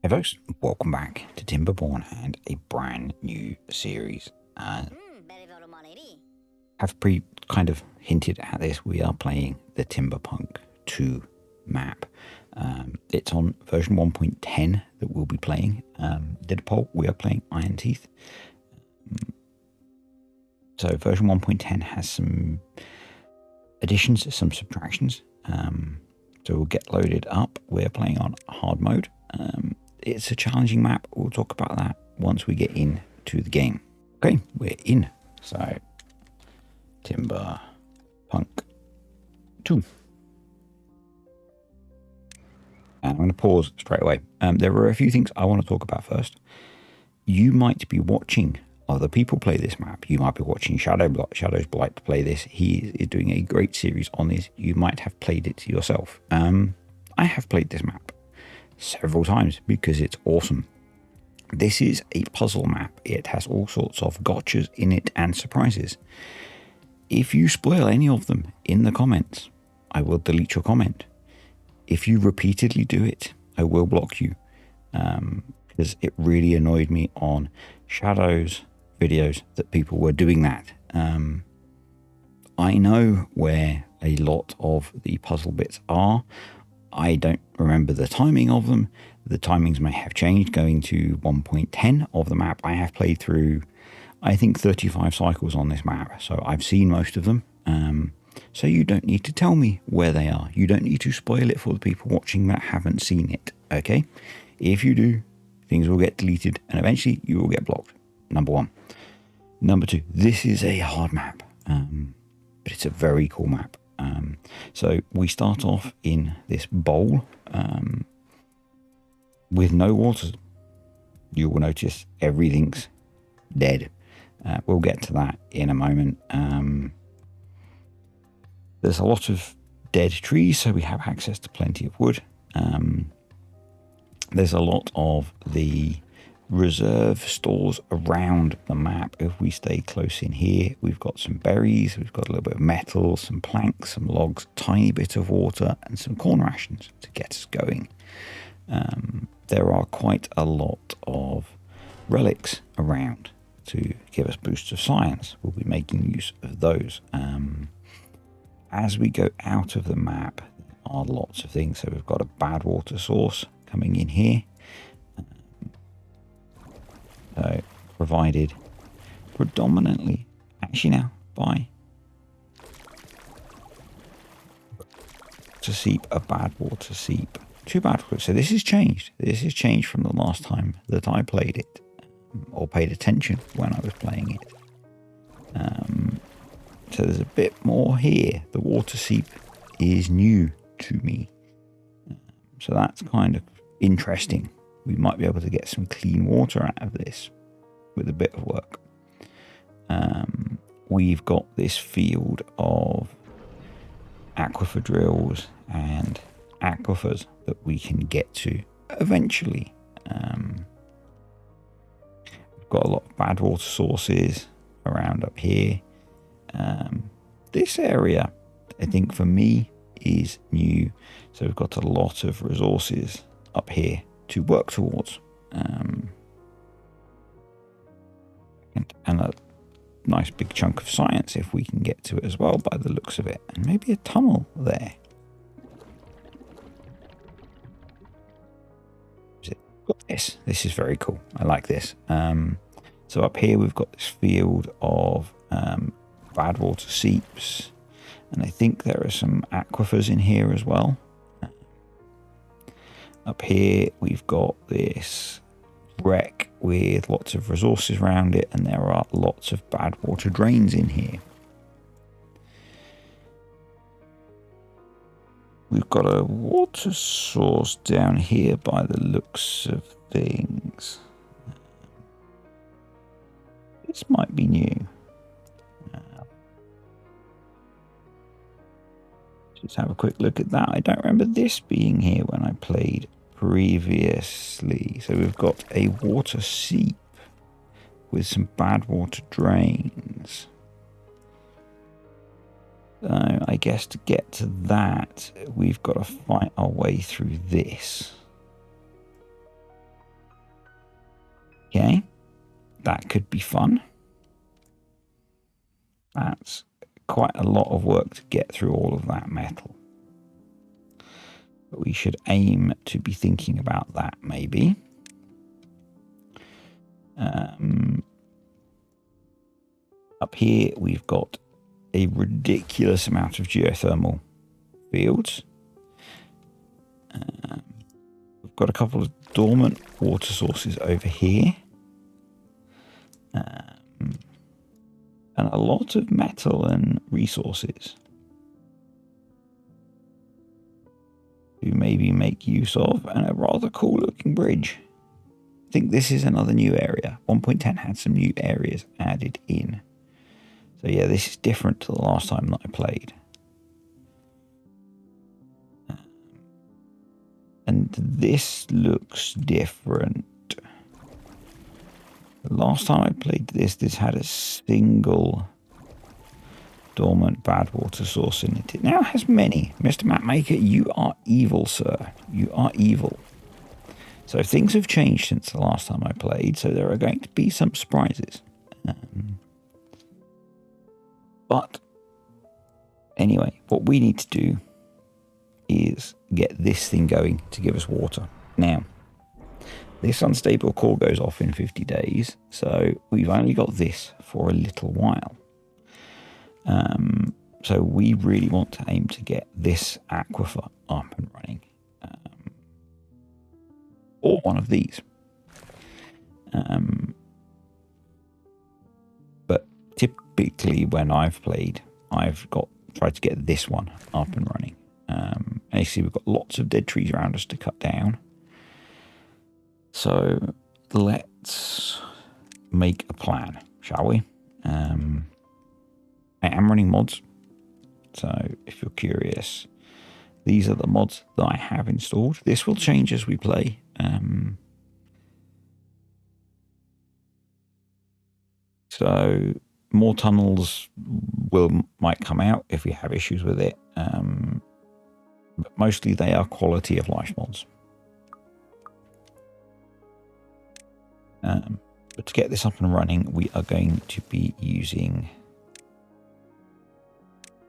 Hey folks, welcome back to Timberborn and a brand new series. Have kind of hinted at this. We are playing the Timberpunk 2 map. It's on version 1.10 that we'll be playing. Did a poll, we are playing Iron Teeth. So version 1.10 has some additions, some subtractions. So we'll get loaded up. We're playing on hard mode. It's a challenging map. We'll talk about that once we get into the game. Okay, we're in. So, Timberpunk 2. And I'm going to pause straight away. There are a few things I want to talk about first. You might be watching other people play this map. You might be watching Shadow's Blight play this. He is doing a great series on this. You might have played it yourself. I have played this map several times because it's awesome. This is a puzzle map. It has all sorts of gotchas in it and surprises. If you spoil any of them in the comments, I will delete your comment. If you repeatedly do it, I will block you, because it really annoyed me on Shadow's videos that people were doing that. I know where a lot of the puzzle bits are. I don't remember the timing of them. The timings may have changed going to 1.10 of the map. I have played through, I think, 35 cycles on this map, so I've seen most of them. So you don't need to tell me where they are. You don't need to spoil it for the people watching that haven't seen it, okay? If you do, things will get deleted and eventually you will get blocked, number one. Number two, this is a hard map, but it's a very cool map. So we start off in this bowl with no water. You will notice everything's dead. We'll get to that in a moment. There's a lot of dead trees, so we have access to plenty of wood. There's a lot of the reserve stores around the map. If we stay close in here, we've got some berries, we've got a little bit of metal, some planks, some logs, tiny bit of water, and some corn rations to get us going. There are quite a lot of relics around to give us boosts of science. We'll be making use of those. As we go out of the map, there are lots of things. So we've got a bad water source coming in here. So provided predominantly, actually now, by to seep, a bad water seep, two bad water. So this has changed. This has changed from the last time that I played it, or paid attention when I was playing it. So there's a bit more here. The water seep is new to me. So that's kind of interesting. We might be able to get some clean water out of this with a bit of work. We've got this field of aquifer drills and aquifers that we can get to eventually. We've got a lot of bad water sources around up here. This area, I think for me, is new. So we've got a lot of resources up here to work towards. And a nice big chunk of science if we can get to it as well by the looks of it. And maybe a tunnel there. Got this. This is very cool. I like this. So up here we've got this field of bad water seeps. And I think there are some aquifers in here as well. Up here we've got this wreck with lots of resources around it, and there are lots of bad water drains in here. We've got a water source down here by the looks of things. This might be new. Let's have a quick look at that. I don't remember this being here when I played previously. So we've got a water seep with some bad water drains. So I guess to get to that, we've got to fight our way through this. Okay, that could be fun. That's quite a lot of work to get through all of that metal. But we should aim to be thinking about that maybe. Up here we've got a ridiculous amount of geothermal fields. We've got a couple of dormant water sources over here. And a lot of metal and resources to maybe make use of, and a rather cool looking bridge. I think this is another new area. 1.10 had some new areas added in. So yeah, this is different to the last time that I played. And this looks different. The last time I played this had a single dormant bad water source in it. It now has many. Mr. Mapmaker, you are evil, sir. You are evil. So things have changed since the last time I played, so there are going to be some surprises. But anyway, what we need to do is get this thing going to give us water. Now, this unstable core goes off in 50 days, so we've only got this for a little while. So we really want to aim to get this aquifer up and running. Or one of these. But typically when I've played, I've tried to get this one up and running. And you see we've got lots of dead trees around us to cut down. So let's make a plan, shall we? I am running mods. So if you're curious, these are the mods that I have installed. This will change as we play. So more tunnels might come out if we have issues with it. But mostly they are quality of life mods. But to get this up and running, we are going to be using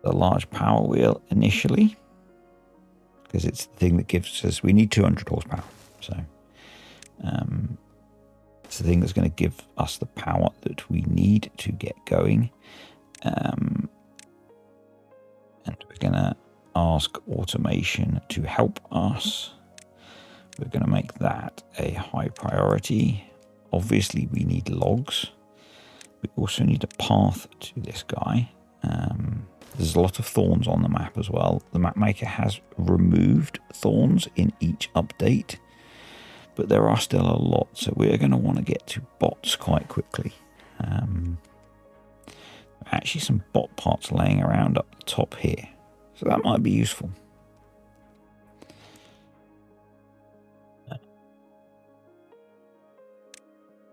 the large power wheel initially, because it's the thing that gives us, we need 200 horsepower. So it's the thing that's going to give us the power that we need to get going. And we're going to ask automation to help us. We're going to make that a high priority. Obviously, we need logs. We also need a path to this guy. There's a lot of thorns on the map as well. The map maker has removed thorns in each update, but there are still a lot, so we're going to want to get to bots quite quickly. Actually some bot parts laying around up the top here, so that might be useful.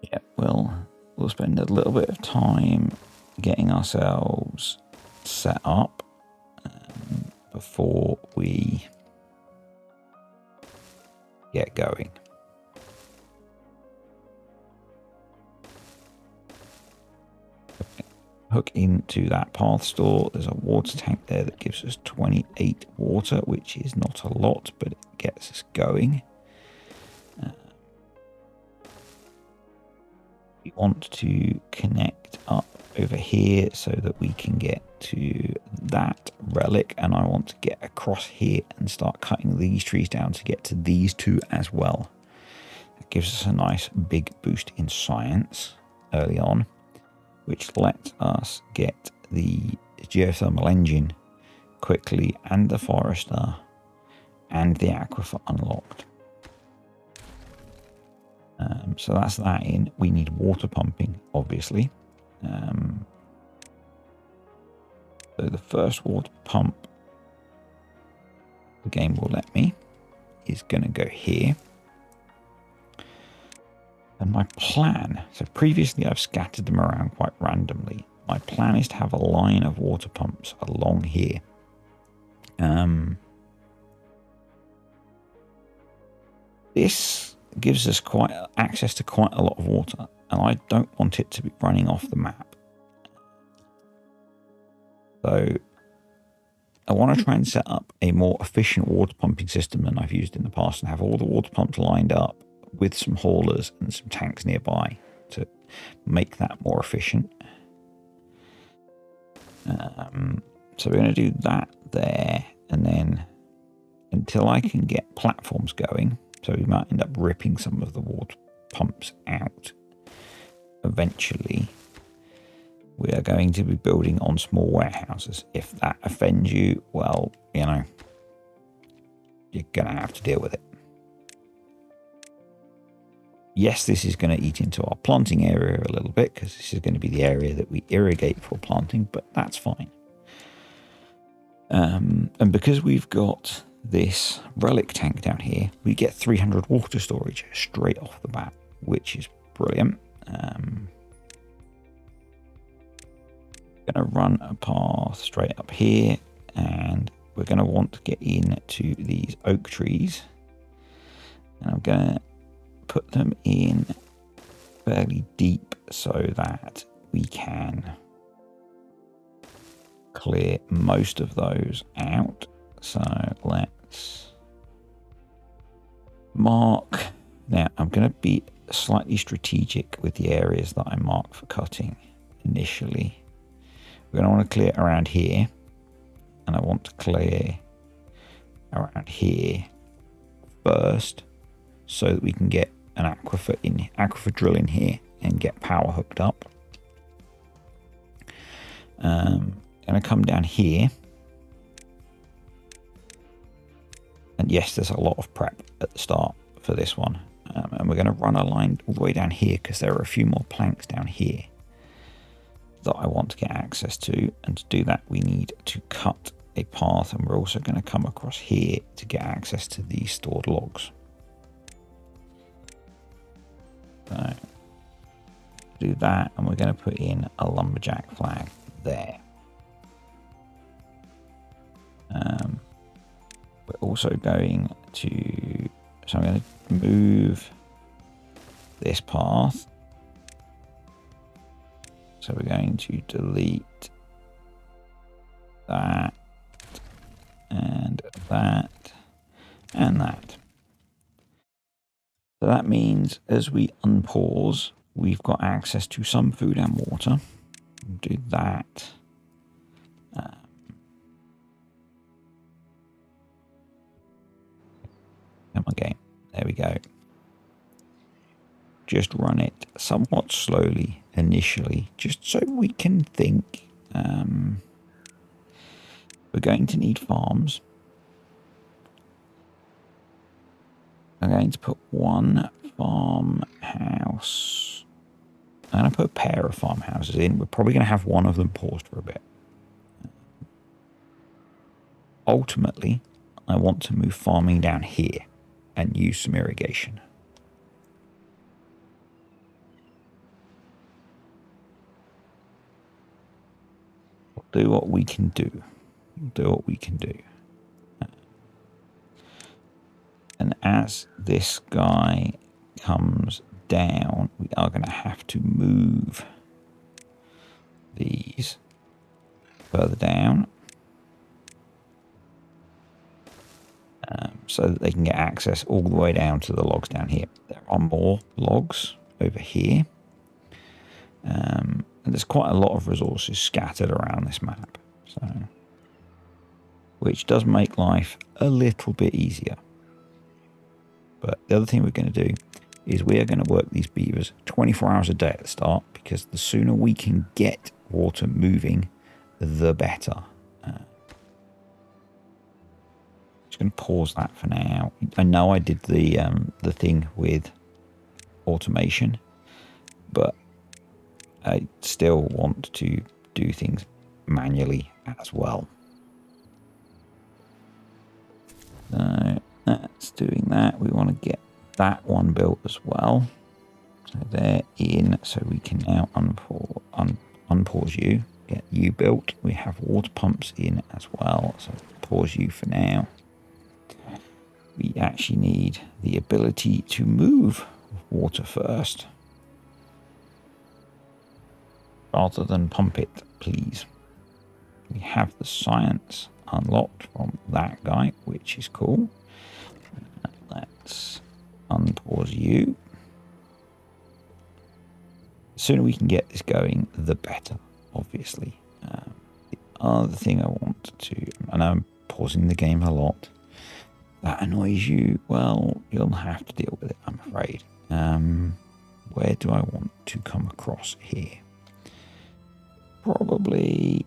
Yeah, we'll spend a little bit of time getting ourselves set up before we get going. Hook into that path store. There's a water tank there that gives us 28 water, which is not a lot, but it gets us going. We want to connect up over here so that we can get to that relic, and I want to get across here and start cutting these trees down to get to these two as well. That gives us a nice big boost in science early on, which lets us get the geothermal engine quickly and the forester and the aquifer unlocked. So that's that in. We need water pumping, obviously. So the first water pump the game will let me is going to go here. And my plan, so previously I've scattered them around quite randomly. My plan is to have a line of water pumps along here. This gives us quite access to quite a lot of water, and I don't want it to be running off the map. So I want to try and set up a more efficient water pumping system than I've used in the past, and have all the water pumps lined up with some haulers and some tanks nearby to make that more efficient. So we're going to do that there, and then until I can get platforms going, so we might end up ripping some of the water pumps out eventually. We are going to be building on small warehouses. If that offends you, well, you know, you're going to have to deal with it. Yes, this is going to eat into our planting area a little bit, because this is going to be the area that we irrigate for planting, but that's fine. And because we've got this relic tank down here, we get 300 water storage straight off the bat, which is brilliant. Going to run a path straight up here, and we're going to want to get into these oak trees, and I'm going to put them in fairly deep so that we can clear most of those out. So let's mark. Now I'm going to be slightly strategic with the areas that I mark for cutting initially. We're going to want to clear around here, and I want to clear around here first so that we can get an aquifer drill in here and get power hooked up. Going to come down here, and yes, there's a lot of prep at the start for this one, and we're going to run a line all the way down here because there are a few more planks down here that I want to get access to, and to do that we need to cut a path, and we're also going to come across here to get access to these stored logs. So do that, and we're going to put in a lumberjack flag there. We're also going to, so I'm going to move this path. So we're going to delete that, and that, and that. So that means as we unpause, we've got access to some food and water. We'll do that. Come on, game. There we go. Just run it somewhat slowly initially, just so we can think. We're going to need farms. I'm going to put one farmhouse. I'm going to put a pair of farmhouses in. We're probably going to have one of them paused for a bit. Ultimately, I want to move farming down here and use some irrigation. We'll do what we can do. We'll do what we can do. And as this guy comes down, we are going to have to move these further down, so that they can get access all the way down to the logs down here. There are more logs over here, and there's quite a lot of resources scattered around this map, so which does make life a little bit easier. But the other thing we're going to do is we are going to work these beavers 24 hours a day at the start, because the sooner we can get water moving, the better. Just going to pause that for now. I know I did the thing with automation, but I still want to do things manually as well. So that's doing that. We want to get that one built as well. So they're in, so we can now unpause you, get you built. We have water pumps in as well, so pause you for now. We actually need the ability to move water first, rather than pump it, please. We have the science unlocked from that guy, which is cool. Let's unpause you. The sooner we can get this going, the better, obviously. The other thing I want to, and I'm pausing the game a lot, that annoys you, well, you'll have to deal with it, I'm afraid. Where do I want to come across here? Probably,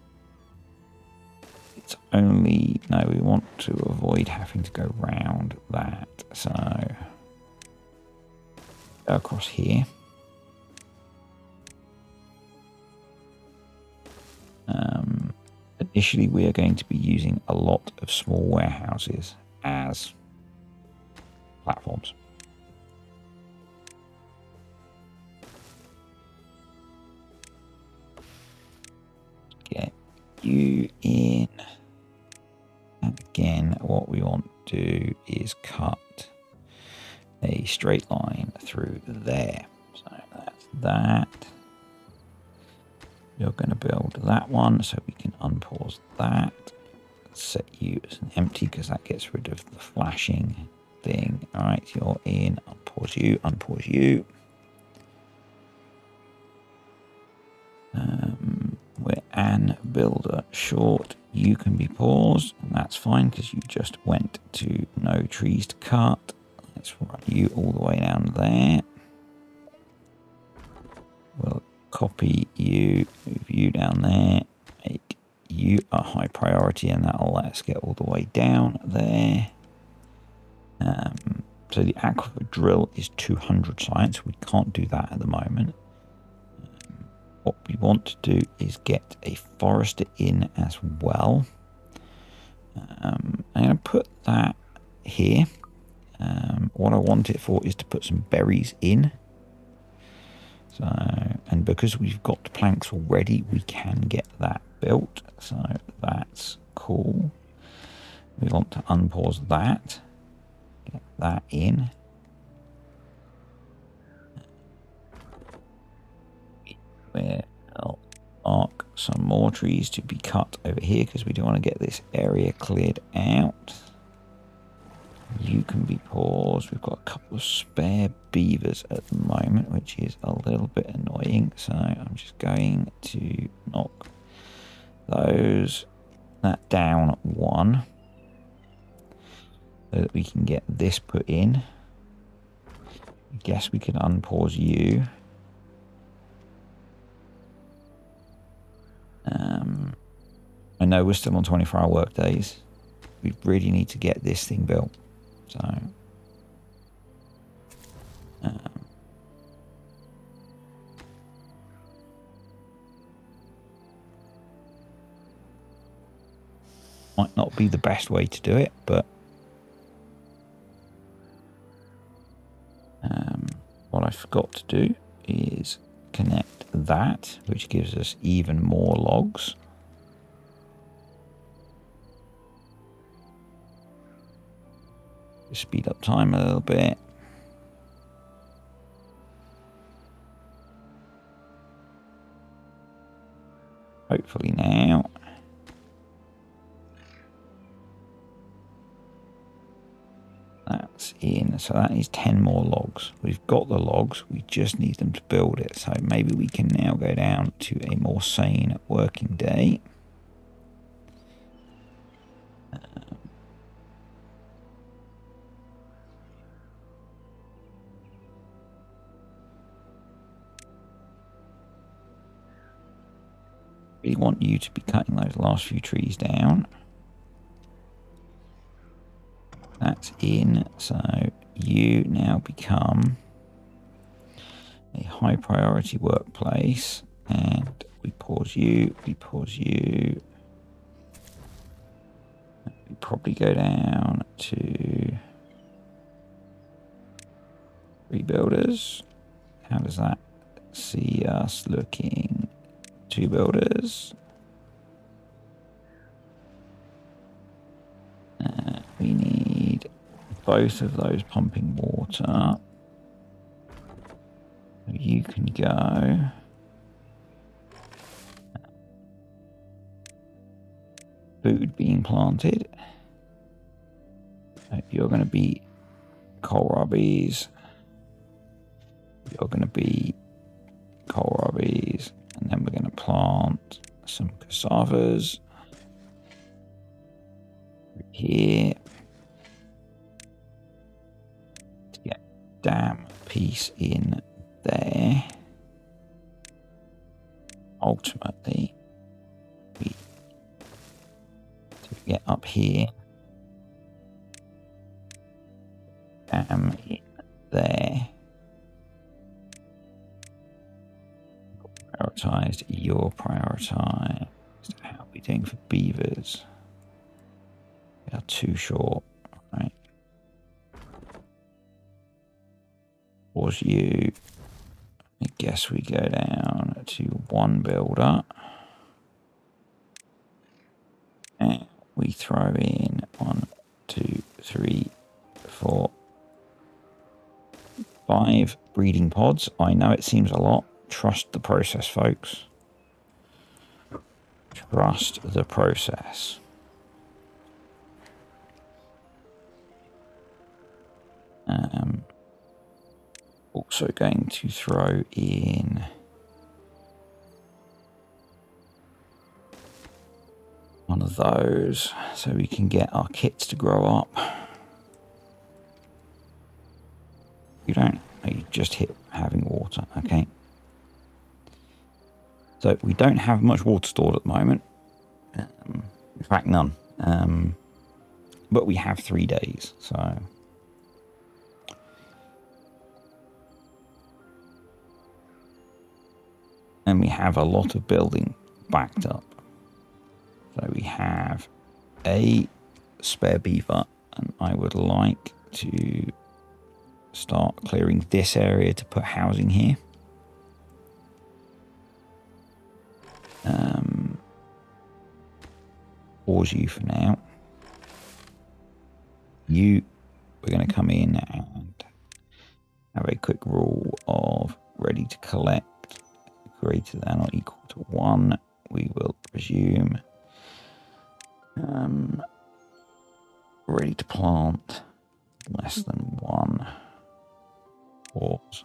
it's only, no, we want to avoid having to go round that, so go across here. Initially, we are going to be using a lot of small warehouses as platforms. Get you in. And again, what we want to do is cut a straight line through there. So that's that. You're going to build that one, so we can unpause that. Set you as an empty, because that gets rid of the flashing thing. All right, you're in. Unpause you. Unpause you. We're an builder short. You can be paused, and that's fine because you just went to no trees to cut. Let's run you all the way down there. We'll copy you, move you down there, make you a high priority, and that'll let us get all the way down there. So the aquifer drill is 200 science. We can't do that at the moment. What we want to do is get a forester in as well. I'm going to put that here. What I want it for is to put some berries in. So, and because we've got planks already, we can get that built. So that's cool. We want to unpause that. Get that in. We'll mark some more trees to be cut over here because we don't want to get this area cleared out. You can be paused. We've got a couple of spare beavers at the moment, which is a little bit annoying. So I'm just going to knock that down one so that we can get this put in. I guess we can unpause you. I know we're still on 24-hour work days. We really need to get this thing built. So, might not be the best way to do it, but what I forgot to do is connect that, which gives us even more logs. Speed up time a little bit. Hopefully now. That's in. So that is 10 more logs. We've got the logs. We just need them to build it. So maybe we can now go down to a more sane working day. We want you to be cutting those last few trees down. That's in, so you now become a high priority workplace, and we pause you, we probably go down to 3 builders. How does that see us looking? 2 builders. We need both of those pumping water. You can go. Food being planted. You're going to be kohlrabis. You're going to be kohlrabis. And then we're going to plant some cassavas. Here. To get a dam piece in there. Ultimately, we get up here. Dam in there. Prioritized, you're prioritized. How are we doing for beavers? We are too short, right? Was you? I guess we go down to one builder. And we throw in 1, 2, 3, 4, 5 breeding pods. I know it seems a lot. Trust the process, folks. Trust the process. Also going to throw in one of those so we can get our kits to grow up. You just hit having water, okay? So we don't have much water stored at the moment. In fact, none. But we have 3 days, so... And we have a lot of building backed up. So we have a spare beaver, and I would like to start clearing this area to put housing here. Pause you for now. We're going to come in and have a quick rule of ready to collect. Greater than or equal to 1, we will resume. Ready to plant, less than 1. Pause.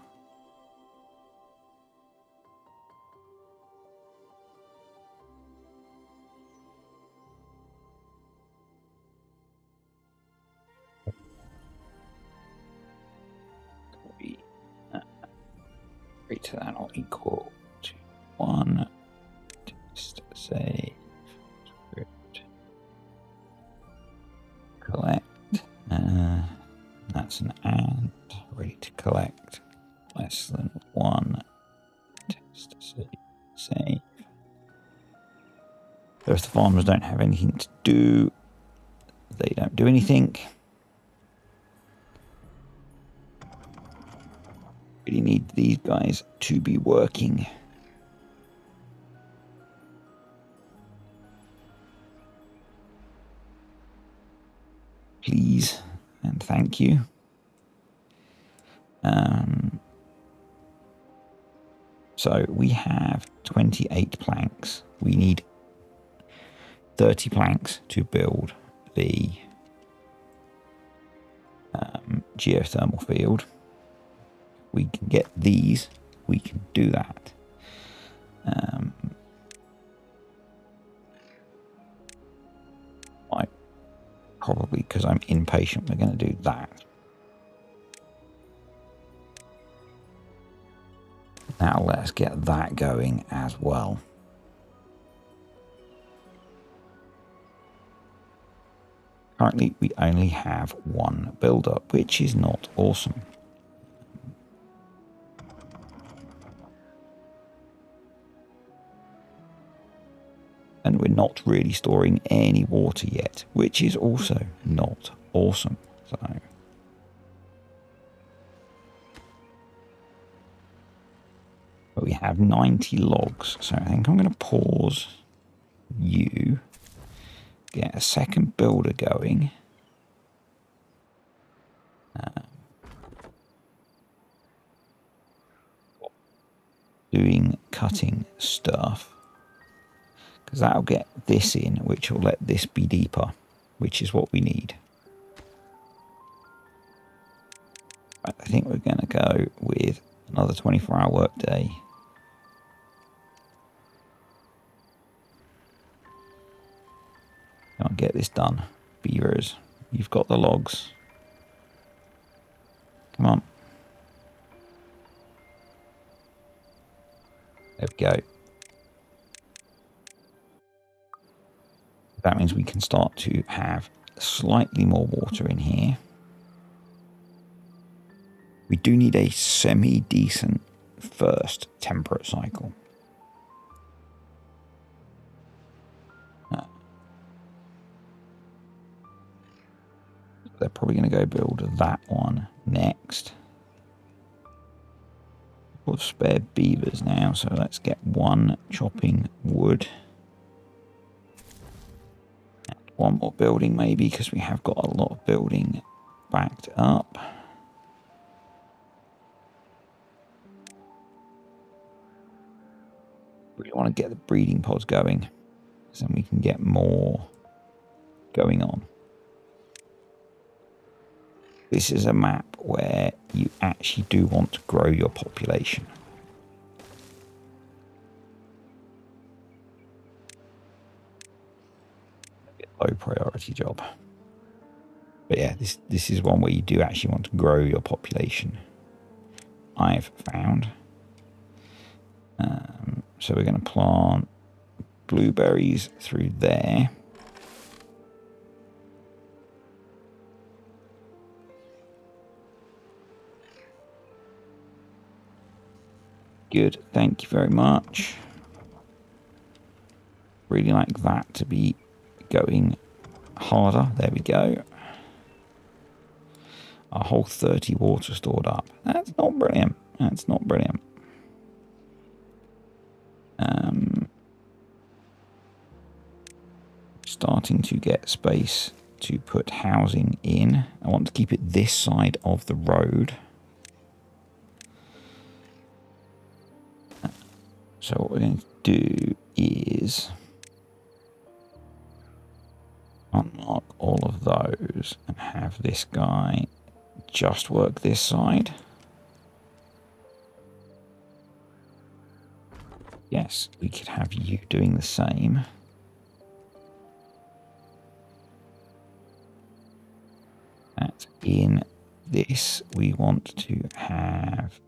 Greater than or equal to 1. Just say collect. That's an and. Ready to collect. Less than 1. Just say save. So if the farmers don't have anything to do, they don't do anything. Really need these guys to be working. Please and thank you. So we have 28 planks. We need 30 planks to build the geothermal field. We can get these. We can do that. Probably because I'm impatient, we're going to do that. Now let's get that going as well. Currently, we only have 1 builder, which is not awesome. And we're not really storing any water yet, which is also not awesome. So, but we have 90 logs, so I think I'm going to pause you, get a second builder going. doing cutting stuff, because that'll get this in, which will let this be deeper, which is what we need. I think we're going to go with another 24-hour workday. I'll get this done. Beavers, you've got the logs. Come on. There we go. That means we can start to have slightly more water in here. We do need a semi-decent first temperate cycle. They're probably going to go build that one next. We've got spare beavers now, so let's get one chopping wood. And one more building maybe, because we have got a lot of building backed up. Really want to get the breeding pods going, so then we can get more going on. This is a map where you actually do want to grow your population. Low priority job. But yeah, this is one where you do actually want to grow your population, I've found. So we're going to plant blueberries through there. Good, thank you very much. Really like that to be going harder. There we go. A whole 30 water stored up. That's not brilliant. That's not brilliant. Starting to get space to put housing in. I want to keep it this side of the road. So what we're going to do is unlock all of those and have this guy just work this side. Yes, we could have you doing the same. That in this, we want to have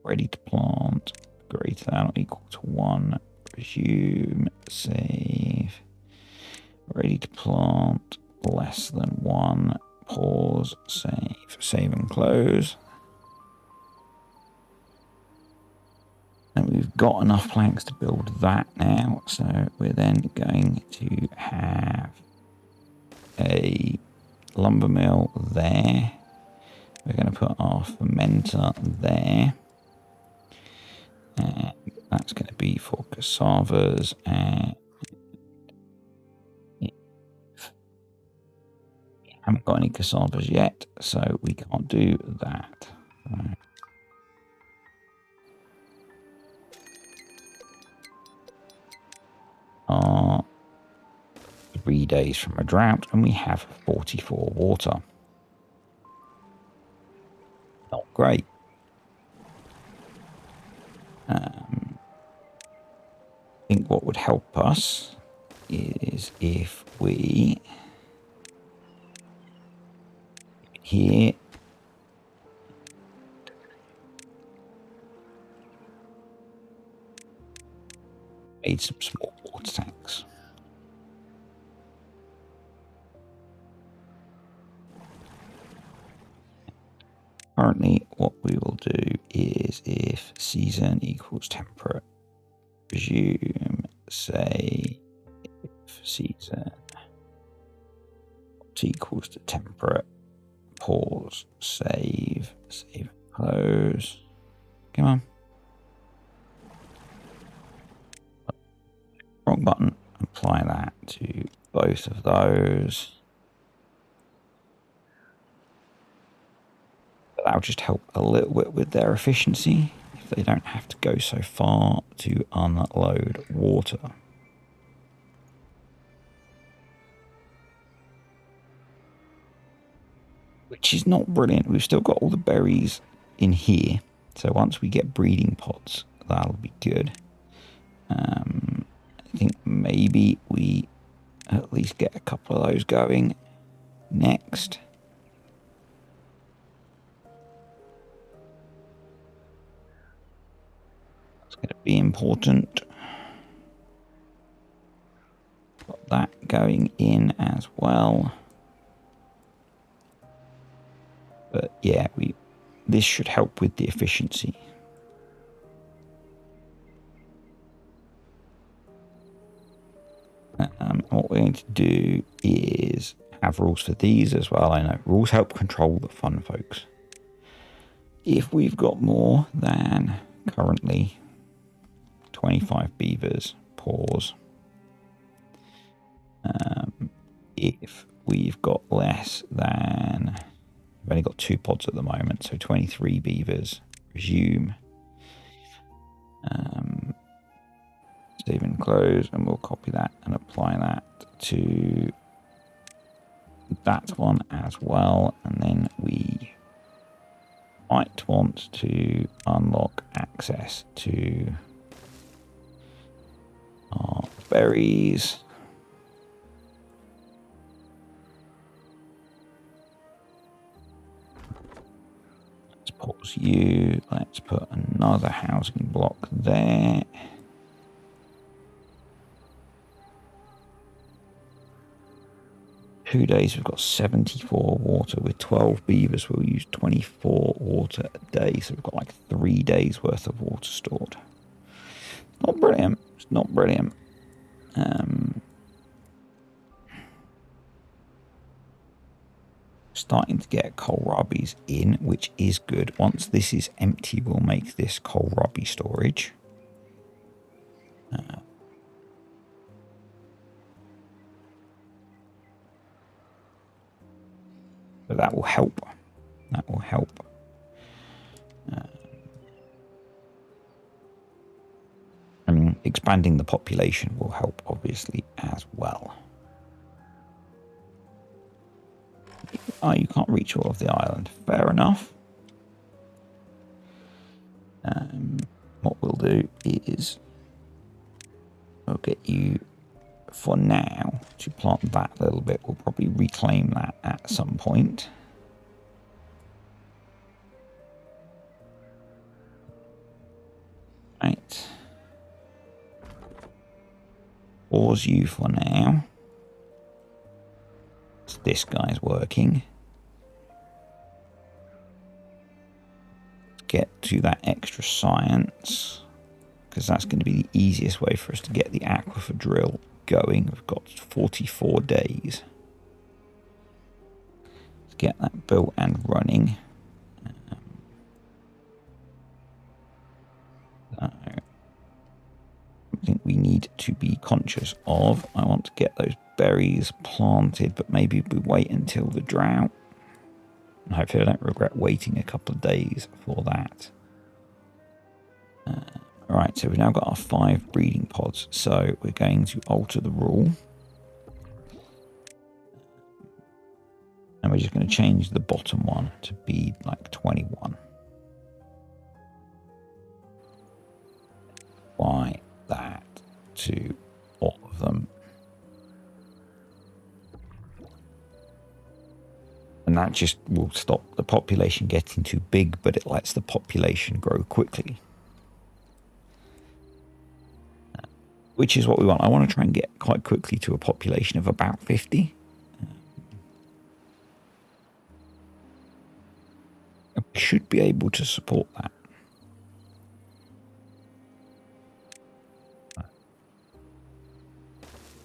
ready to plant greater than or equal to 1. Resume, save. Ready to plant less than 1. Pause, save. Save and close. And we've got enough planks to build that now. So we're then going to have a lumber mill there. We're going to put our fermenter there. And that's going to be for cassavas. And we haven't got any cassavas yet, so we can't do that. Right. Are 3 days from a drought, and we have 44 water. Not great. I think what would help us is if we here made some small water tanks. Currently, what we will do is if season equals temperate, resume, say if season equals to temperate, pause, save, save, close. Come on. Wrong button. Apply that to both of those. That'll just help a little bit with their efficiency. if they don't have to go so far to unload water. Which is not brilliant. We've still got all the berries in here. So once we get breeding pods, that'll be good. I think maybe we at least get a couple of those going next. That's going to be important. Got that going in as well. But yeah, this should help with the efficiency. What we're going to do is have rules for these as well. I know rules help control the fun, folks. If we've got more than currently 25 beavers, pause. If we've got less than, we've only got 2 pods at the moment, so 23 beavers, resume. Save and close, and we'll copy that and apply that to that one as well. And then we might want to unlock access to our berries. Let's pause you. Let's put another housing block there. Two days we've got 74 water. With 12 beavers we'll use 24 water a day, so we've got like 3 days worth of water stored. Not brilliant. It's not brilliant. Starting to get kohlrabies in, which is good. Once this is empty, we'll make this kohlrabi storage. So that will help. That will help. I mean, expanding the population will help, obviously, as well. Oh, you can't reach all of the island. Fair enough. What we'll do is we'll get you, for now, to plant that a little bit. We'll probably reclaim that at some point. Right. Pause you for now. So this guy's working. Let's get to that extra science, because that's going to be the easiest way for us to get the aquifer drill going. We've got 44 days to get that built and running. Something we need to be conscious of. I want to get those berries planted, but maybe we wait until the drought. And hopefully I don't regret waiting a couple of days for that. Right, so we've now got our 5 breeding pods. So we're going to alter the rule. And we're just going to change the bottom one to be like 21. Apply that to all of them. And that just will stop the population getting too big, but it lets the population grow quickly. Which is what we want. I want to try and get quite quickly to a population of about 50. We should be able to support that.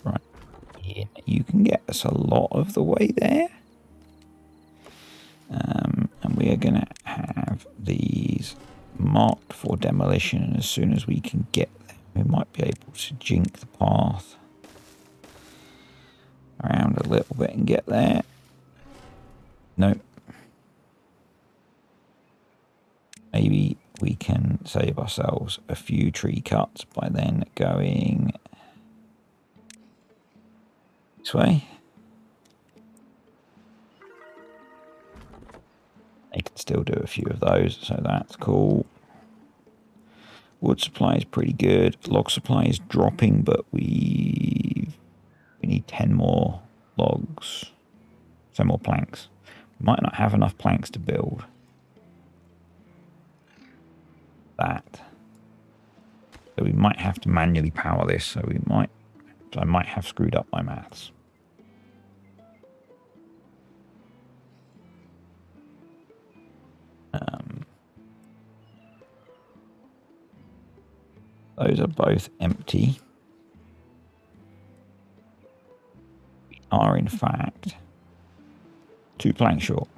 Right. Yeah, you can get us a lot of the way there. And we are going to have these marked for demolition. And as soon as we can get there, we might be able to jink the path around a little bit and get there. Nope. Maybe we can save ourselves a few tree cuts by then going this way. They can still do a few of those, so that's cool. Wood supply is pretty good. Log supply is dropping, but we need 10 more logs. 10 more planks. We might not have enough planks to build that. So we might have to manually power this, so I might have screwed up my maths. Those are both empty. We are, in fact, 2 planks short.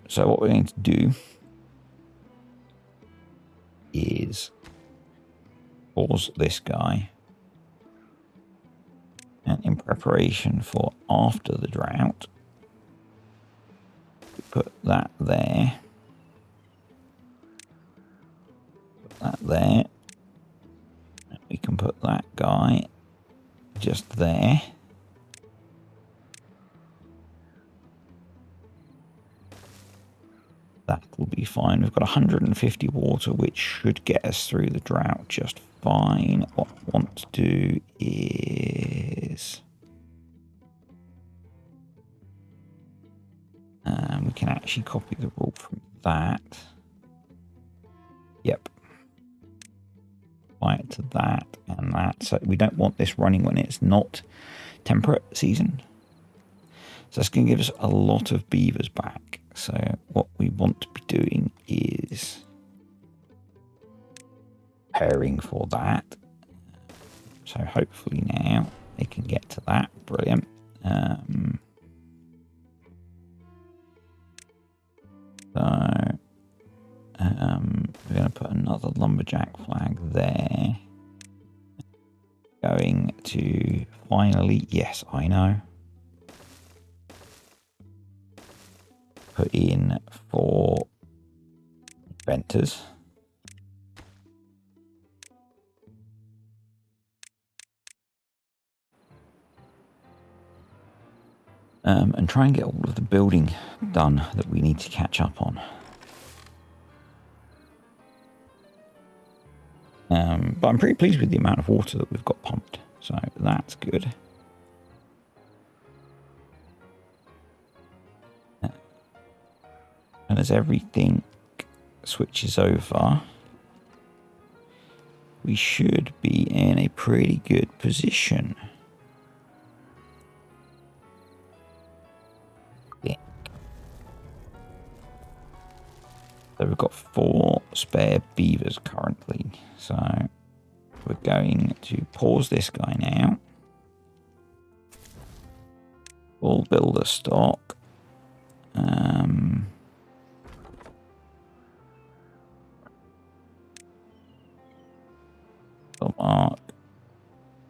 So what we're going to do is pause this guy, and in preparation for after the drought, we put that there, put that there, and we can put that guy just there. That will be fine. We've got 150 water, which should get us through the drought just fine. What I want to do is... we can actually copy the rule from that. Yep. Apply it to that and that. So we don't want this running when it's not temperate season. So that's going to give us a lot of beavers back. So what we want to be doing is preparing for that. So hopefully now they can get to that. Brilliant. We're going to put another lumberjack flag there. Going to finally, yes, I know. Put in 4 inventors. And try and get all of the building done that we need to catch up on. But I'm pretty pleased with the amount of water that we've got pumped, so that's good. And as everything switches over, we should be in a pretty good position. Yeah. So we've got 4 spare beavers currently. So we're going to pause this guy now. We'll build a stock. We'll mark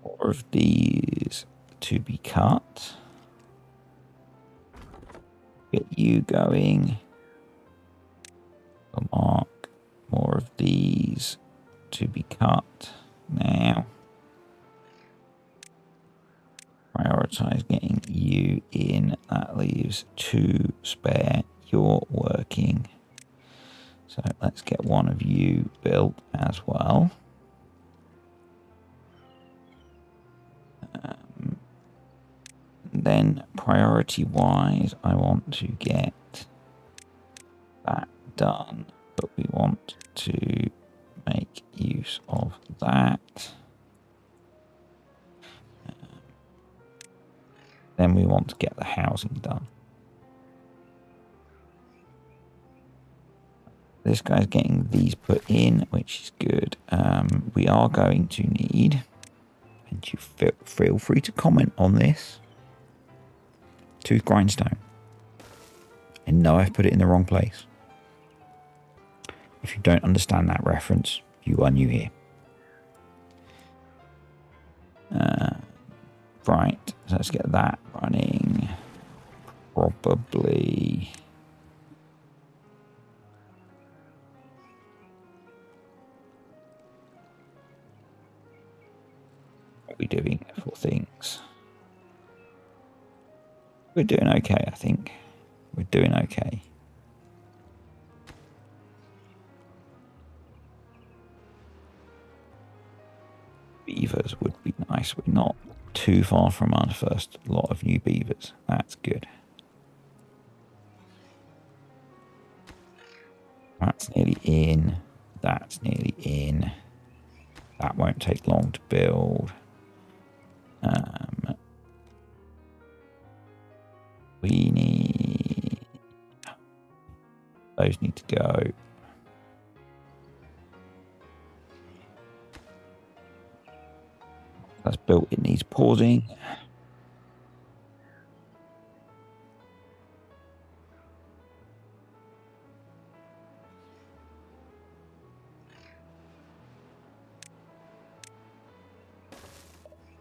4 of these to be cut. Get you going. We'll mark more of these to be cut now. Prioritize getting you in. That leaves 2 spare. You're working. So let's get one of you built as well. Then priority wise, I want to get that done, but we want to make use of that. Then we want to get the housing done. This guy's getting these put in, which is good. We are going to need, and you feel free to comment on this, tooth grindstone. I know I've put it in the wrong place. If you don't understand that reference, you are new here. Right, so let's get that running. probably... What are we doing for things? We're doing okay, I think. We're doing okay. Beavers would be nice. We're not too far from our first lot of new beavers. That's good. That's nearly in. That's nearly in. That won't take long to build. We need... Those need to go. That's built. It needs pausing.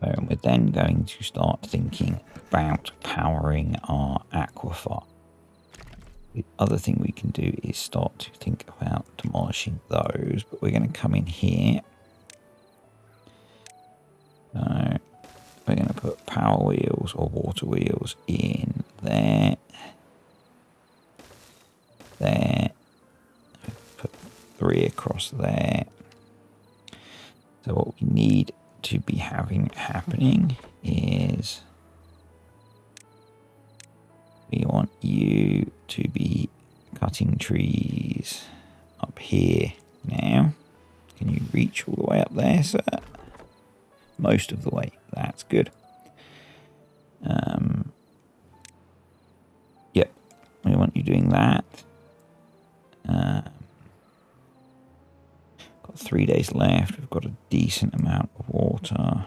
And we're then going to start thinking about powering our aquifer. The other thing we can do is start to think about demolishing those, but we're going to come in here. So we're going to put power wheels or water wheels in there. There. Put 3 across there. So what we need to be happening is we want you to be cutting trees up here now. Can you reach all the way up there, sir? Most of the way. That's good. Yep, we want you doing that. Got 3 days left. We've got a decent amount of water.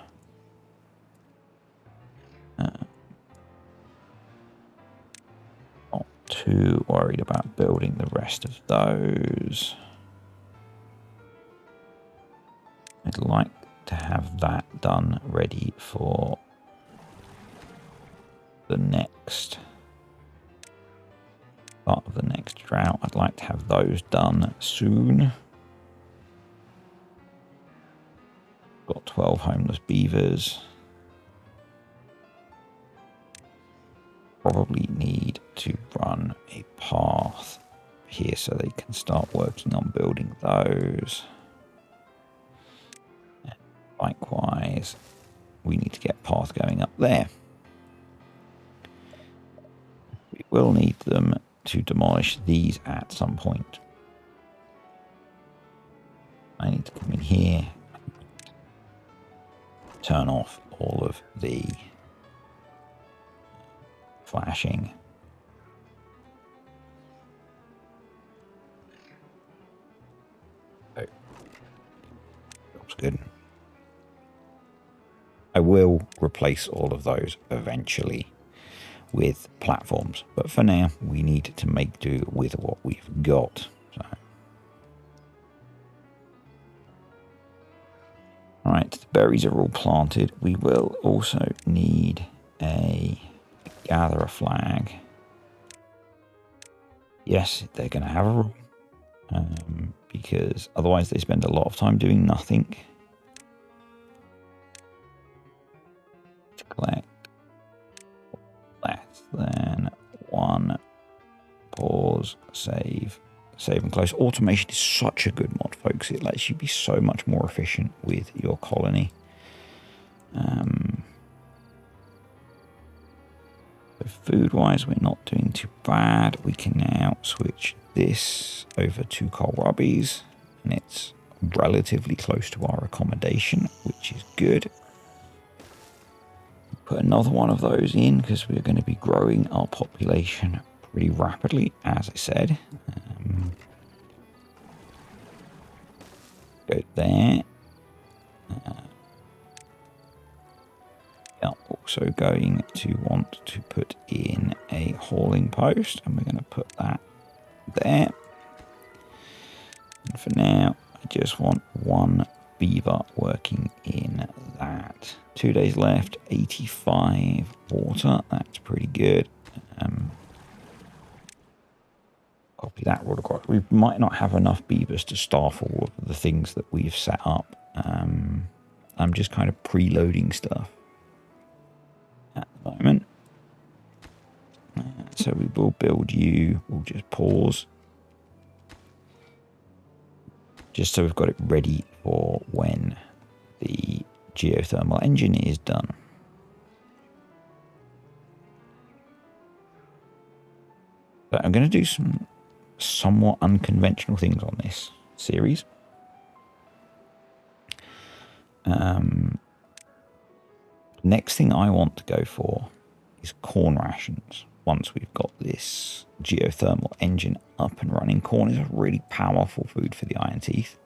Not too worried about building the rest of those. I'd like to have that done ready for the next part of the next drought. I'd like to have those done soon. Got 12 homeless beavers. Probably need to run a path here so they can start working on building those. And likewise, we need to get path going up there. We will need them to demolish these at some point. I need to come in here, turn off all of the flashing. Oh, looks good. I will replace all of those eventually with platforms, but for now we need to make do with what we've got. So, all right, the berries are all planted. We will also need a gatherer flag. Yes, they're going to have a rule, because otherwise they spend a lot of time doing nothing. To collect less than 1, pause, save and close. Automation is such a good mod, folks. It lets you be so much more efficient with your colony. So food wise, we're not doing too bad. We can now switch this over to kohlrabies, and it's relatively close to our accommodation, which is good. Put another one of those in because we're going to be growing our population pretty rapidly, as I said. Go there. I'm also going to want to put in a hauling post, and we're going to put that there. And for now, I just want 1 beaver working in that. 2 days left, 85 water. That's pretty good. Copy that roll across. We might not have enough beavers to staff all of the things that we've set up. I'm just kind of preloading stuff at the moment. So we will build you. We'll just pause. Just so we've got it ready for when the geothermal engine is done. But I'm going to do some somewhat unconventional things on this series. Next thing I want to go for is corn rations. Once we've got this geothermal engine up and running, corn is a really powerful food for the iron teeth.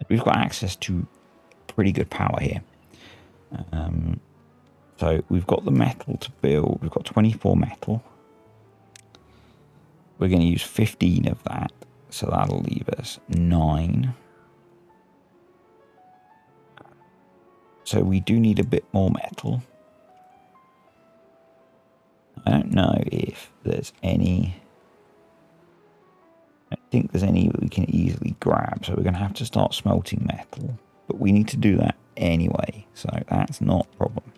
We've got access to pretty good power here. So we've got the metal to build. We've got 24 metal. We're going to use 15 of that. So that'll leave us 9. So we do need a bit more metal. I don't know if there's any... I don't think there's any that we can easily grab. So we're going to have to start smelting metal. But we need to do that anyway. So that's not a problem.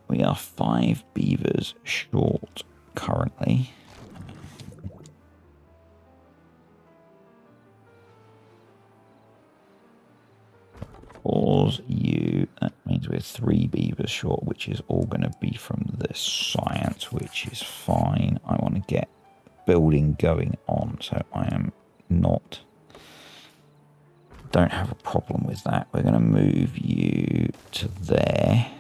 We are 5 beavers short currently. Pause you. That means we're 3 beavers short, which is all going to be from the science, which is fine. I want to get building going on, so I am not... don't have a problem with that. We're going to move you to there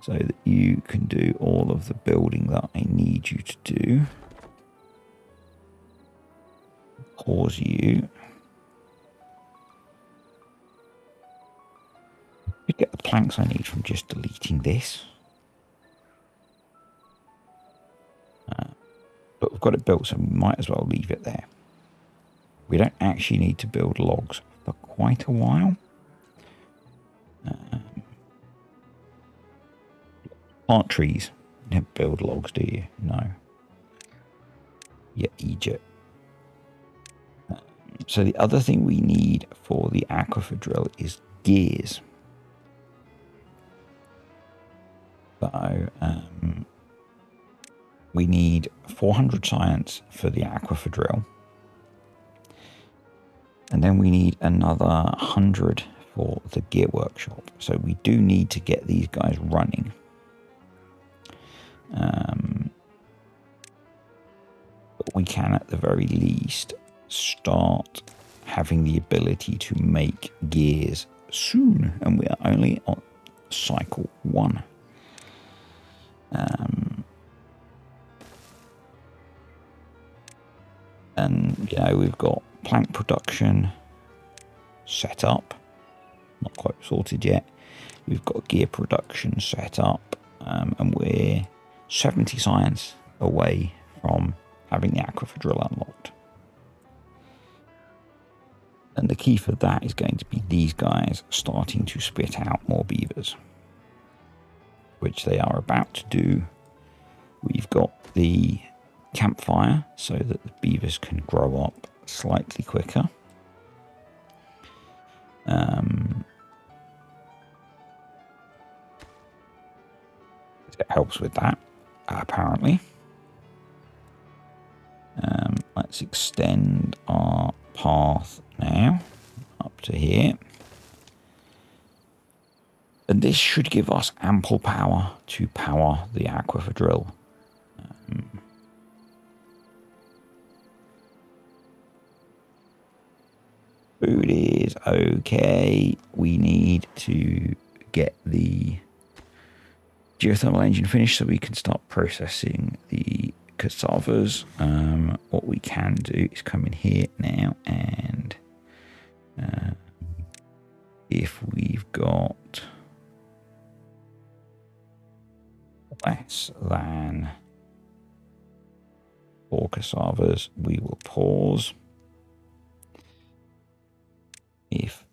so that you can do all of the building that I need you to do. Pause you. I get the planks I need from just deleting this. But we've got it built, so we might as well leave it there. We don't actually need to build logs for quite a while. Plant trees. You don't build logs, do you? No. Yeah, Egypt. So the other thing we need for the aquifer drill is gears. So we need 400 science for the aquifer drill. And then we need another 100 for the gear workshop. So we do need to get these guys running. But we can at the very least start having the ability to make gears soon. And we are only on cycle 1. And, you know, we've got plank production set up. Not quite sorted yet. We've got gear production set up. And we're 70 science away from having the aquifer drill unlocked. And the key for that is going to be these guys starting to spit out more beavers, which they are about to do. We've got the campfire so that the beavers can grow up slightly quicker. It helps with that, apparently. Let's extend our path now up to here. And this should give us ample power to power the aquifer drill. Food is okay. We need to get the geothermal engine finished so we can start processing the cassavas. What we can do is come in here now, and if we've got less than 4 cassavas, we will pause. If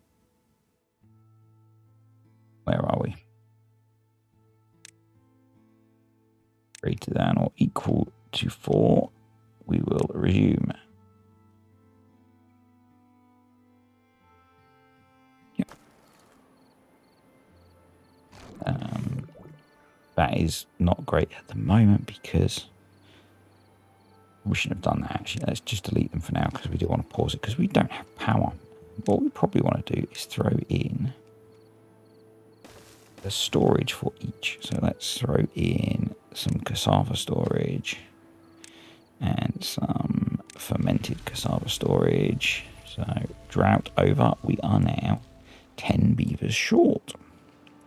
greater than or equal to 4, we will resume. Yep. That is not great at the moment because we shouldn't have done that actually. Let's just delete them for now because we do want to pause it because we don't have power. What we probably want to do is throw in a storage for each. So let's throw in some cassava storage and some fermented cassava storage. So drought over, we are now 10 beavers short.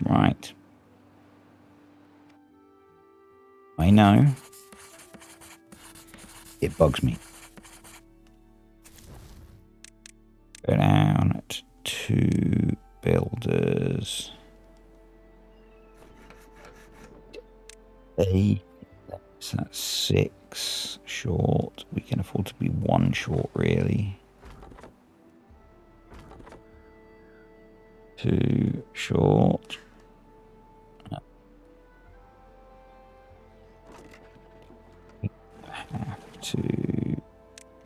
Right. I know. It bugs me. Go down to 2 builders. So that's 6 short. We can afford to be 1 short, really. 2 short. Have to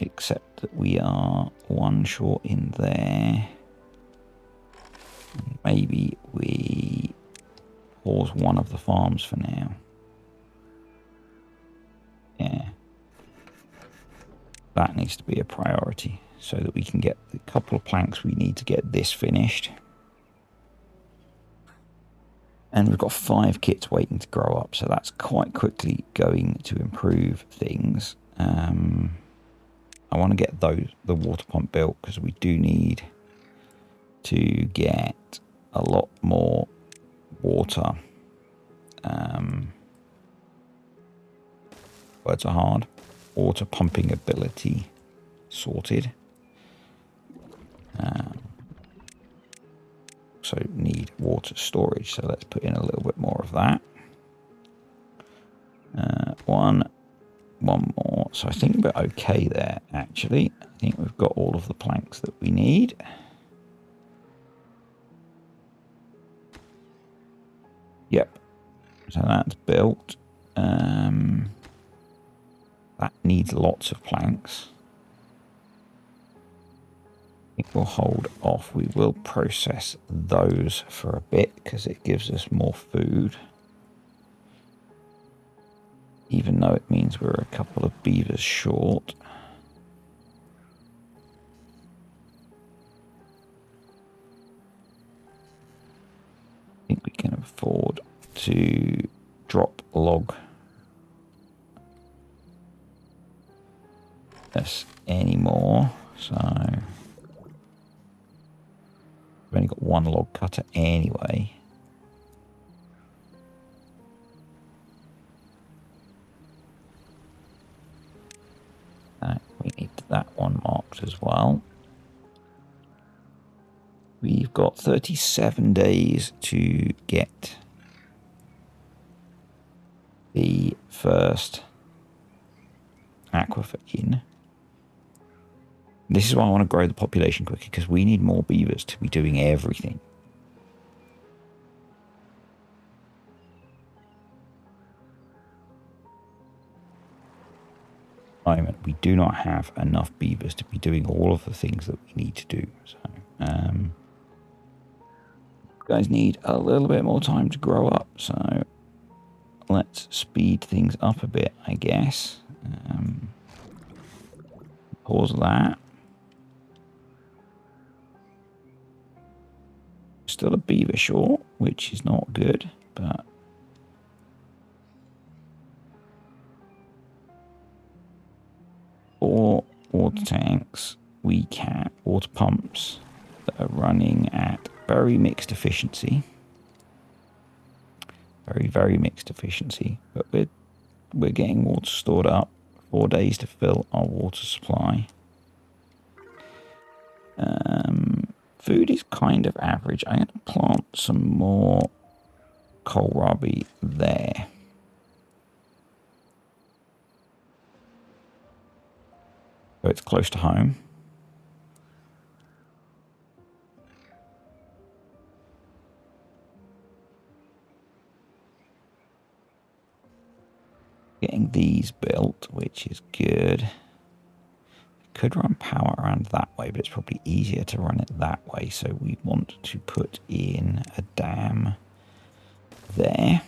accept that we are 1 short in there. And maybe we pause one of the farms for now. Yeah. That needs to be a priority so that we can get the couple of planks we need to get this finished. And we've got 5 kits waiting to grow up, so that's quite quickly going to improve things. I want to get the water pump built because we do need to get a lot more water. Words are hard. Water pumping ability sorted. So need water storage, so let's put in a little bit more of that. One more. So I think we're okay there, actually. I think we've got all of the planks that we need. Yep. So that's built. That needs lots of planks. I think we'll hold off. We will process those for a bit because it gives us more food. Even though it means we're a couple of beavers short. I think we can afford to drop log this anymore. So we've only got 1 log cutter anyway. We need that one marked as well. We've got 37 days to get the first aquifer in. This is why I want to grow the population quicker, because we need more beavers to be doing everything. At the moment, we do not have enough beavers to be doing all of the things that we need to do. So, guys need a little bit more time to grow up, so let's speed things up a bit, I guess. Pause that. Still a beaver short, which is not good, but 4 water tanks, water pumps that are running at very mixed efficiency. Very, very mixed efficiency, but we're getting water stored up. 4 days to fill our water supply. Food is kind of average. I'm going to plant some more kohlrabi there. So it's close to home. these built, which is good. Could run power around that way, but it's probably easier to run it that way. So we want to put in a dam there.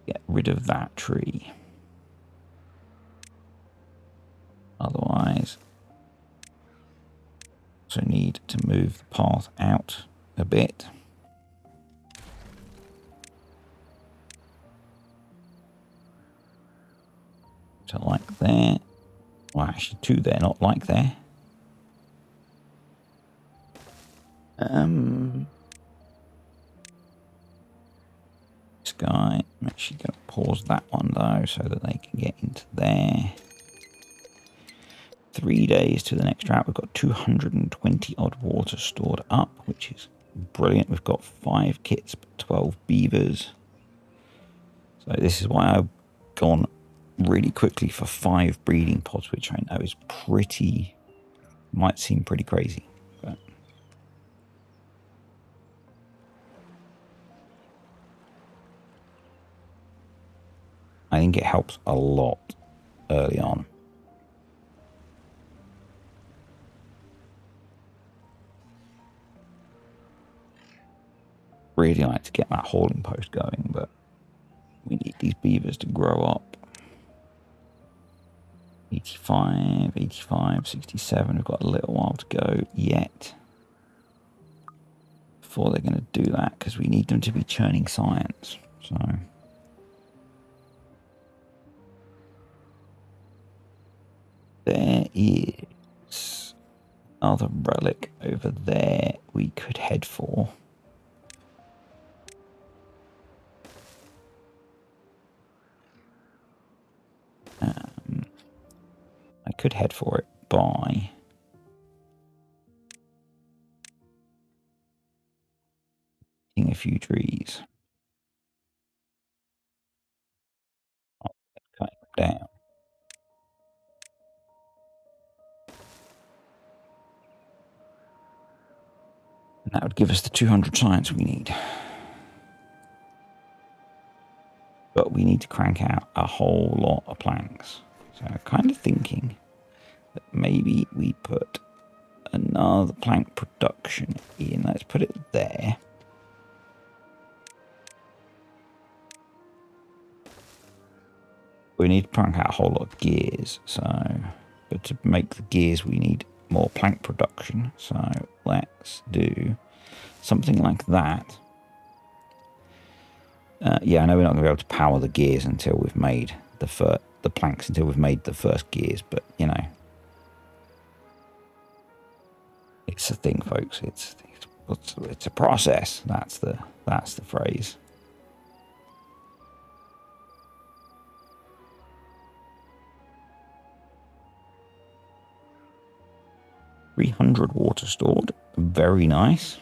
Get rid of that tree. Otherwise, also need to move the path out a bit. So like there. Well, actually 2 there, not like there. This guy, I'm actually going to pause that one though, so that they can get into there. 3 days to the next drought. We've got 220 odd water stored up, which is brilliant. We've got 5 kits, 12 beavers. So this is why I've gone really quickly for 5 breeding pods, which I know is pretty, might seem pretty crazy, but I think it helps a lot early on. Really like to get that hauling post going, but we need these beavers to grow up. 85, 85, 67. We've got a little while to go yet before they're going to do that, because we need them to be churning science. So there is another relic over there we could head for. I could head for it by hitting a few trees. Cut it down. And that would give us the 200 science we need. But we need to crank out a whole lot of planks. So I'm kind of thinking that maybe we put another plank production in. Let's put it there. We need to crank out a whole lot of gears. So, but to make the gears, we need more plank production. So let's do something like that. Yeah, I know we're not going to be able to power the gears until we've made the planks until we've made the first gears, but you know, it's a thing, folks. It's a process. That's the phrase. $300 water stored, very nice.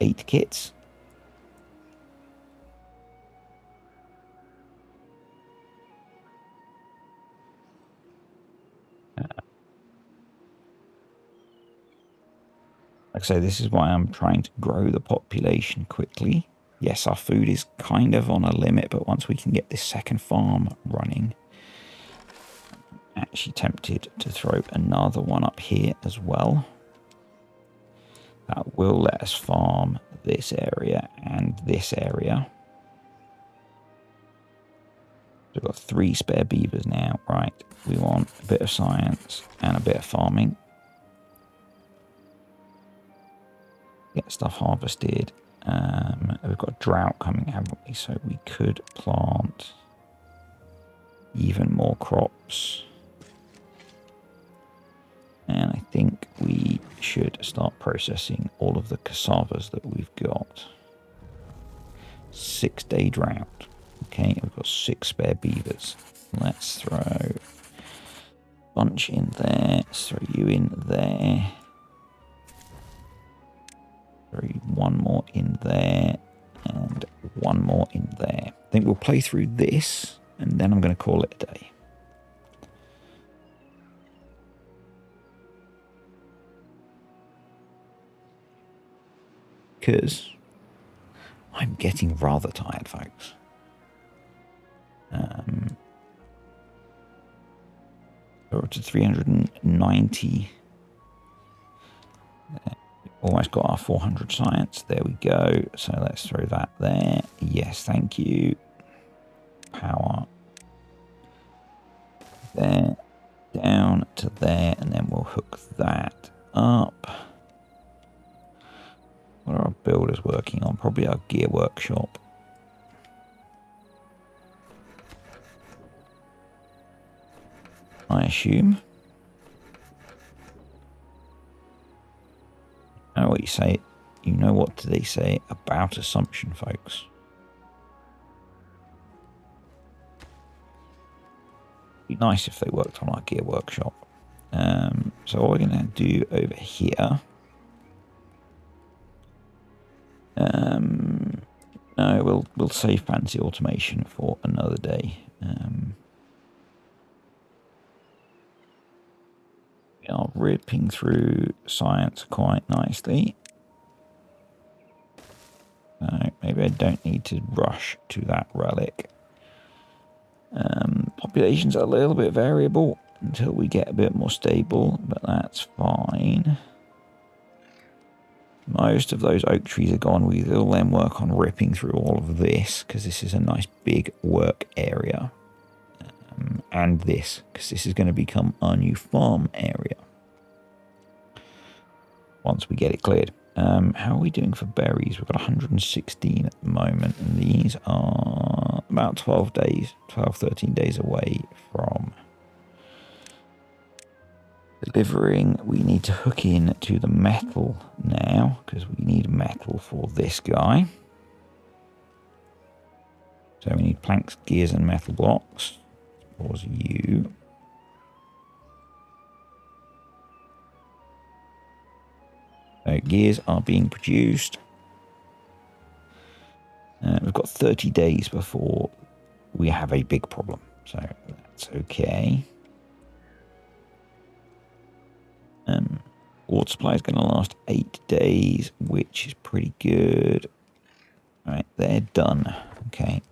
8 kits. Like I say, this is why I'm trying to grow the population quickly. Yes, our food is kind of on a limit, but once we can get this second farm running, I'm actually tempted to throw another one up here as well. That will let us farm this area and this area. We've got 3 spare beavers now. Right, we want a bit of science and a bit of farming. Get stuff harvested. We've got a drought coming, haven't we? So we could plant even more crops. And I think we should start processing all of the cassavas that we've got. 6-day drought. Okay, we've got 6 spare beavers. Let's throw a bunch in there. Let's throw you in there. Throw 1 more in there. And 1 more in there. I think we'll play through this, and then I'm going to call it a day. because I'm getting rather tired, folks. We're up to 390. Almost got our 400 science. There we go. So let's throw that there. Yes, thank you. Power. There. Down to there. And then we'll hook that up. What are our builders working on? Probably our gear workshop. I assume. I know what you say. You know what they say about assumption, folks. It'd be nice if they worked on our gear workshop. So what we're going to do over here. No, we'll save fancy automation for another day. We are ripping through science quite nicely. So maybe I don't need to rush to that relic. Populations are a little bit variable until we get a bit more stable, but that's fine. Most of those oak trees are gone. We will then work on ripping through all of this because this is a nice big work area. And this, because this is going to become our new farm area once we get it cleared. How are we doing for berries? We've got 116 at the moment, and these are about 12, 13 days away from delivering. We need to hook in to the metal now, because we need metal for this guy. So we need planks, gears, and metal blocks. Pause you. So gears are being produced. We've got 30 days before we have a big problem, so that's okay. Water supply is going to last 8 days, which is pretty good. All right, they're done. Okay,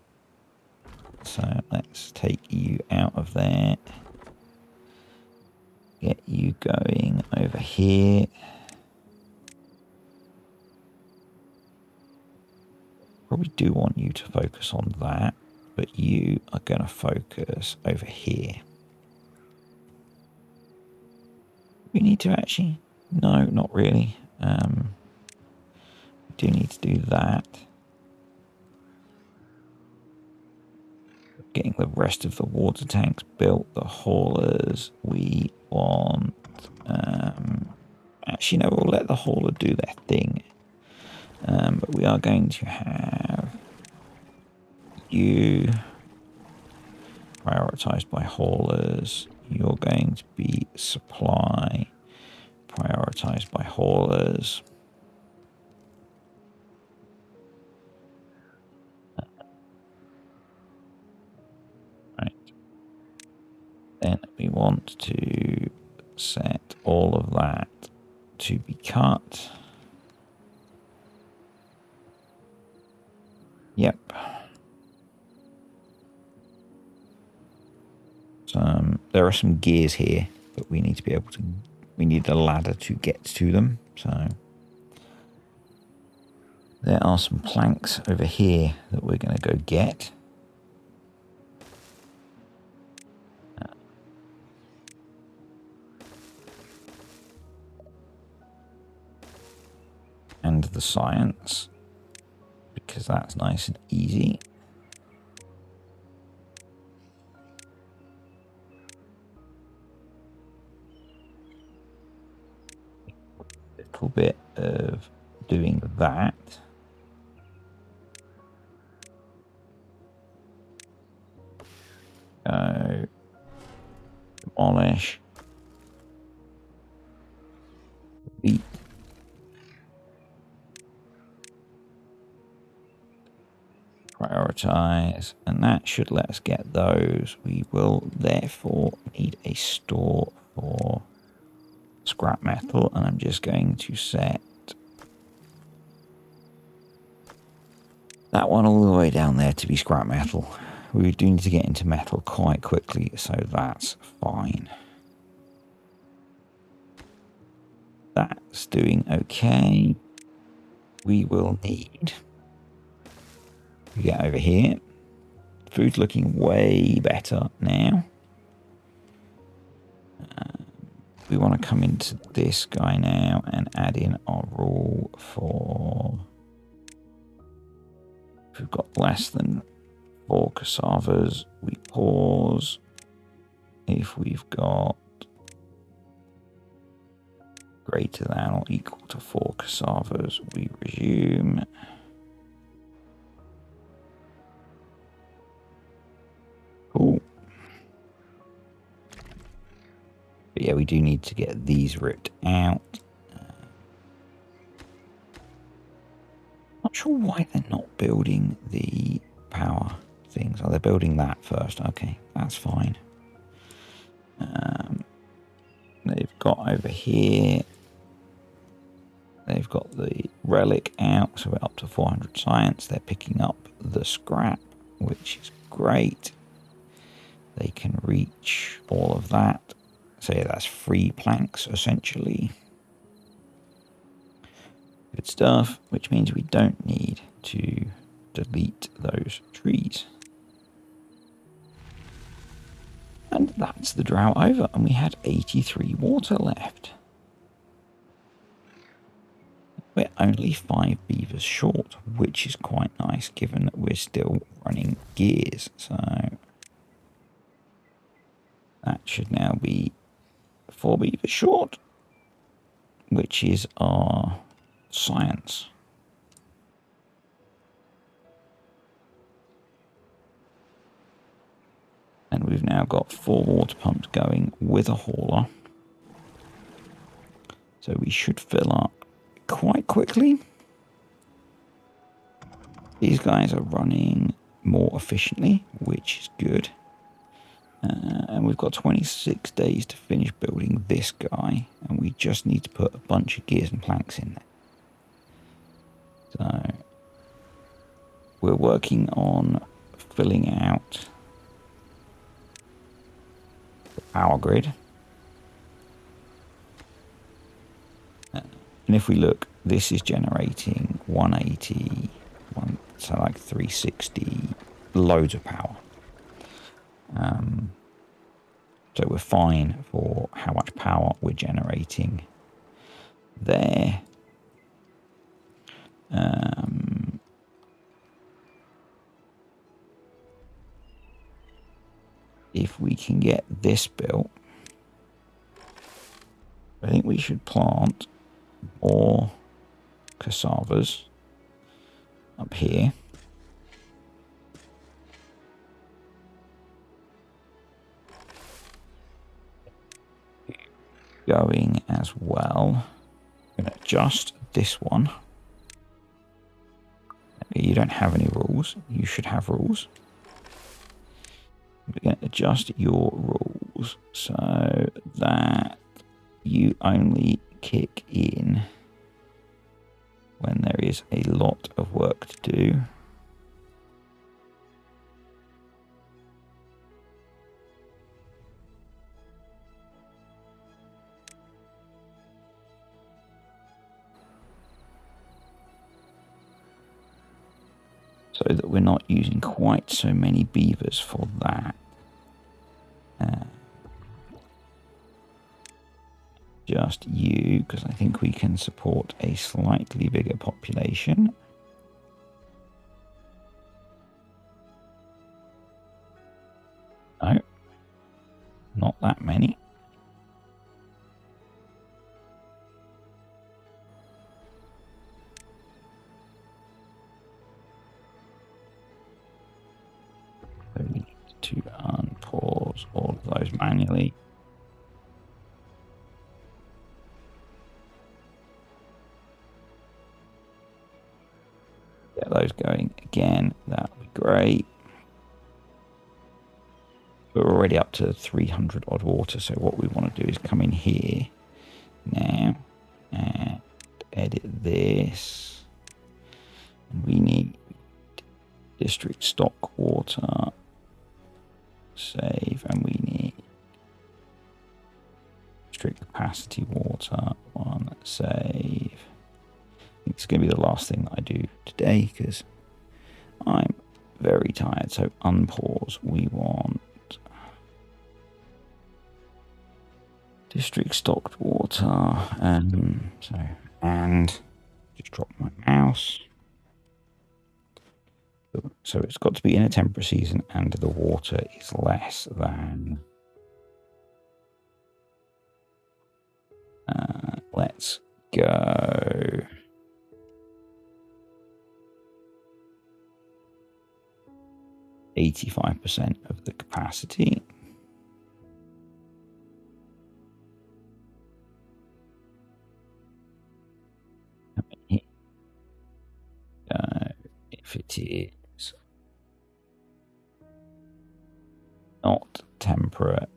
so let's take you out of there. Get you going over here. Probably do want you to focus on that, but you are going to focus over here. We need to actually... No, not really. We do need to do that. Getting the rest of the water tanks built, the haulers. We want... actually, no, we'll let the hauler do their thing. But we are going to have you prioritized by haulers. You're going to be supply prioritized by haulers. Right. Then we want to set all of that to be cut. Yep. There are some gears here, but we need to be able to... We need a ladder to get to them, so... There are some planks over here that we're going to go get. And the science, because that's nice and easy. A little bit of doing that. Go demolish. Beat. Prioritize, and that should let us get those. We will therefore need a store for scrap metal, and I'm just going to set that one all the way down there to be scrap metal. We do need to get into metal quite quickly, so that's fine. That's doing okay. We will need to get over here. Food's looking way better now. We want to come into this guy now and add in our rule for... If we've got less than 4 cassavas, we pause. If we've got greater than or equal to 4 cassavas, we resume. Cool. But yeah, we do need to get these ripped out. Not sure why they're not building the power things. Oh, they're building that first. Okay, that's fine. They've got over here. They've got the relic out, so we're up to 400 science. They're picking up the scrap, which is great. They can reach all of that. So yeah, that's 3 planks, essentially. Good stuff, which means we don't need to delete those trees. And that's the drought over, and we had 83 water left. We're only 5 beavers short, which is quite nice given that we're still running gears. So that should now be 4 beavers short, which is our science. And we've now got 4 water pumps going with a hauler. So we should fill up quite quickly. These guys are running more efficiently, which is good. And we've got 26 days to finish building this guy. And we just need to put a bunch of gears and planks in there. So we're working on filling out the power grid. And if we look, this is generating 180, so like 360, loads of power. So we're fine for how much power we're generating there. If we can get this built, I think we should plant more cassavas up here. Going as well. I'm going to adjust this one. You don't have any rules. You should have rules. We're going to adjust your rules so that you only kick in when there is a lot of work to do. So that we're not using quite so many beavers for that. Just you, because I think we can support a slightly bigger population. No, not that many. So we need to unpause all of those manually. Get those going again, that would be great. We're already up to 300 odd water, so what we want to do is come in here now and edit this. And we need District stock water. Save, and we need district capacity water. One, save. It's going to be the last thing that I do today because I'm very tired. So unpause. We want district stocked water. And just drop my mouse. So it's got to be in a temperate season and the water is less than, let's go, 85% of the capacity. If it is not temperate,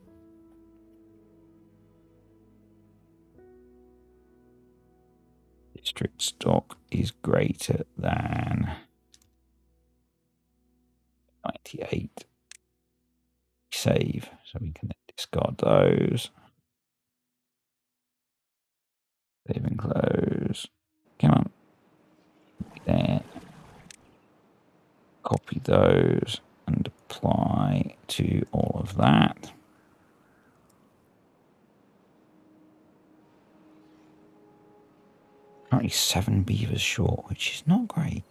district stock is greater than 98. Save, so we can discard those. Save and close. Come on. There. Copy those and apply to all of that. Currently 7 beavers short, which is not great.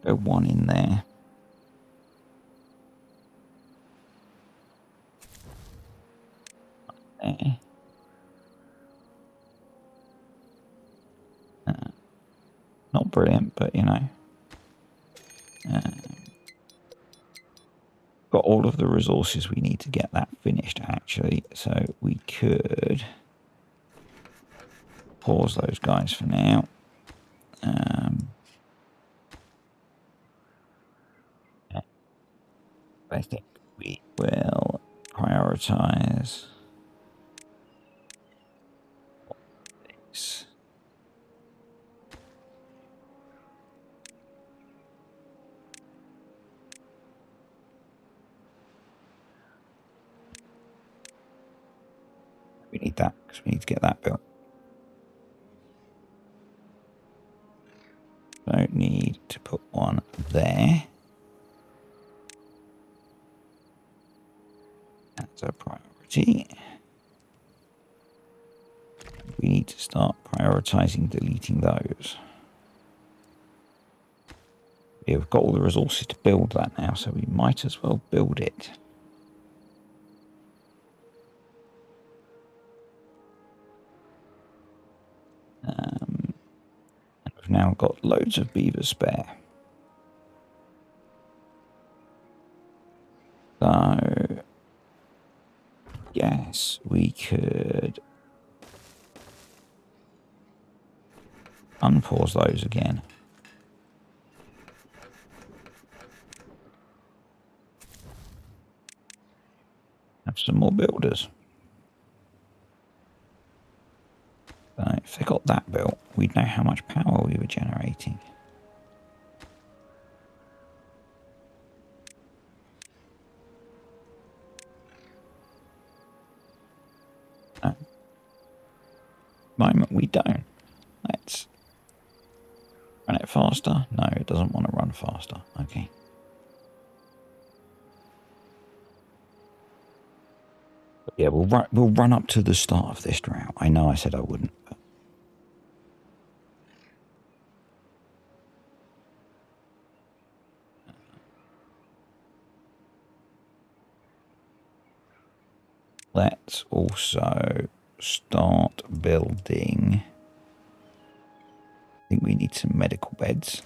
Go 1 in there. There. Not brilliant, but you know. Got all of the resources we need to get that finished, actually. So we could pause those guys for now. I think we will prioritize this. We need that because we need to get that built. So need to put one there. That's a priority. We need to start prioritizing deleting those. We've got all the resources to build that now, so we might as well build it. And we've now got loads of beavers spare. So, yes, we could unpause those again. Have some more builders. So if they got that built, we'd know how much power we were generating. No. Moment we don't. Let's run it faster. No, it doesn't want to run faster. Okay. But yeah, we'll run up to the start of this drought. I know I said I wouldn't, but let's also start building. I think we need some medical beds.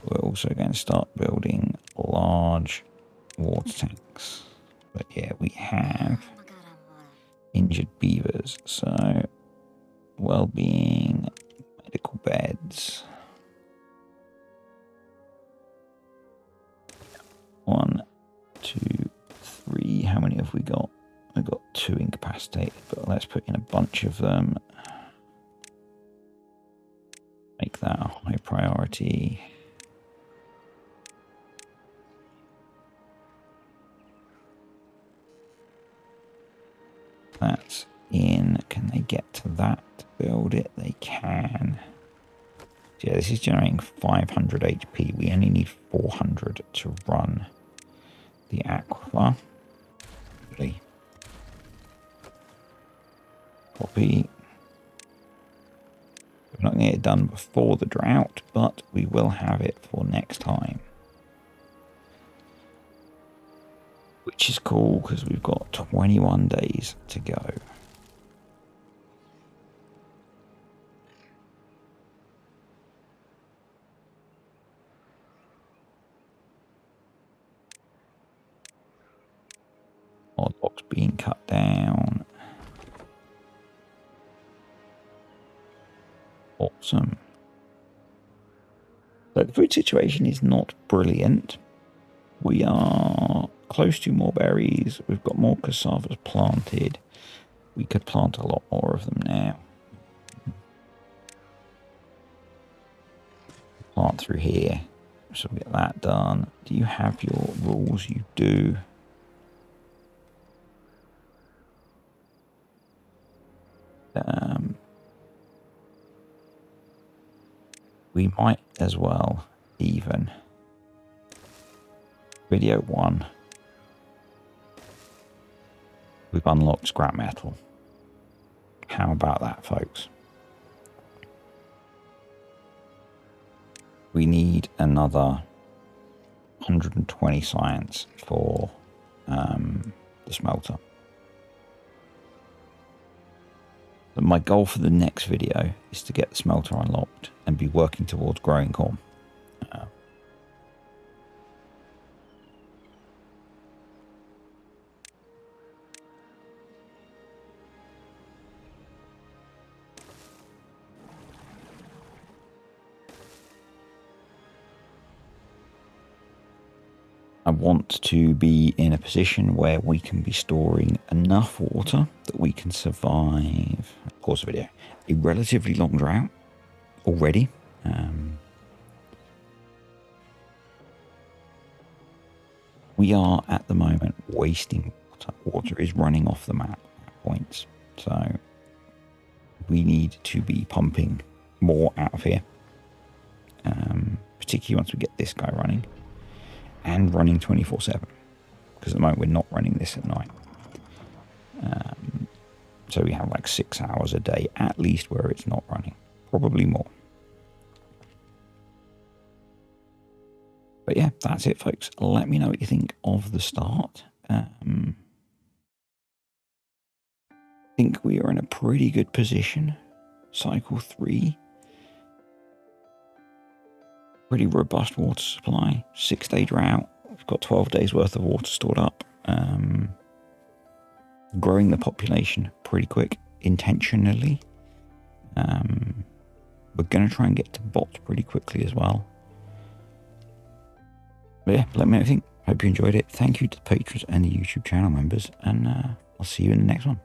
We're also going to start building large water tanks. But yeah, we have injured beavers, so well-being, medical beds. 1, 2, 3. How many have we got? We've got 2 incapacitated, but let's put in a bunch of them. that a high priority. That's in. Can they get to that to build it? They can. Yeah, this is generating 500 HP. We only need 400 to run the aquifer. Copy. We're not going to get it done before the drought, but we will have it for next time. Which is cool because we've got 21 days to go. Odd box being cut down. Awesome. So the food situation is not brilliant. We are close to more berries. We've got more cassavas planted. We could plant a lot more of them now. Plant through here. So we'll get that done. Do you have your rules? You do. We might as well even. Video 1. We've unlocked scrap metal. How about that, folks? We need another 120 science for the smelter. But my goal for the next video is to get the smelter unlocked and be working towards growing corn. I want to be in a position where we can be storing enough water that we can survive. Pause the video. A relatively long drought already. We are at the moment wasting water. Water is running off the map at points. So we need to be pumping more out of here. Particularly once we get this guy running. And running 24/7, because at the moment we're not running this at night. So we have like 6 hours a day at least where it's not running, probably more. But yeah, that's it, folks. Let me know what you think of the start. I think we are in a pretty good position. Cycle 3. Pretty robust water supply. 6-day drought. We've got 12 days worth of water stored up. Growing the population pretty quick, intentionally. We're going to try and get to bots pretty quickly as well. But yeah, let me know what you think. Hope you enjoyed it. Thank you to the patrons and the YouTube channel members. And I'll see you in the next one.